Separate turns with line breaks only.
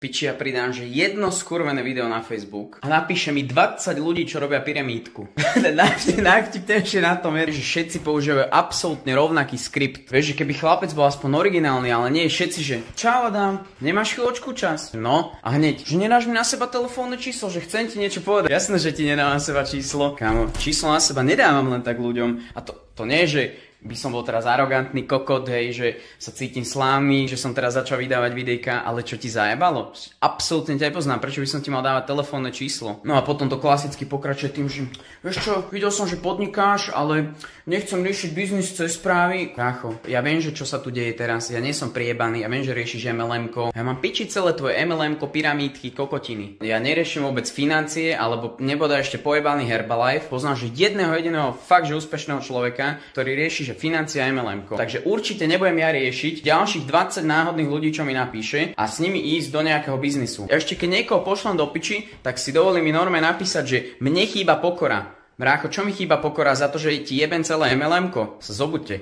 Piči, ja pridám, že jedno skurvené video na Facebook a napíše mi 20 ľudí, čo robia pyramídku. Najvtipnejšie na tom je, že všetci používajú absolútne rovnaký skript. Vieš, že keby chlapec bol aspoň originálny, ale nie všetci, že čau Adam, nemáš chvíľočku čas? No a hneď, že nedáš mi na seba telefónne číslo, že chcem ti niečo povedať. Jasné, že ti nedám na seba číslo. Kámo, číslo na seba nedávam len tak ľuďom. A to nie je, že by som bol teraz arogantný kokot, hej, že sa cítim slávny, že som teraz začal vydávať videjka, ale čo ti zajebalo? Absolútne ťa nepoznám, prečo by som ti mal dávať telefónne číslo? No a potom to klasicky pokračuje tým, že vieš čo, videl som, že podnikáš, ale nechcem riešiť biznis cez správy. Kácho, ja viem, že čo sa tu deje teraz, ja nie som priebaný, ja viem, že riešiš MLM-ko, ja mám pičiť celé tvoje MLM-ko, pyramídky, kokotiny. Ja neriešim vôbec financie, alebo nebodaj ešte pojebaný Herbalife. Poznám, že jedného jediného fakt, že úspešného človeka, ktorý rieši že financia MLM-ko. Takže určite nebudem ja riešiť ďalších 20 náhodných ľudí, čo mi napíše a s nimi ísť do nejakého biznisu. Ešte keď niekoho pošlem do piči, tak si dovolím mi norme napísať, že mne chýba pokora. Brácho, čo mi chýba pokora za to, že ti jebem celé MLM-ko? Sa zobudte.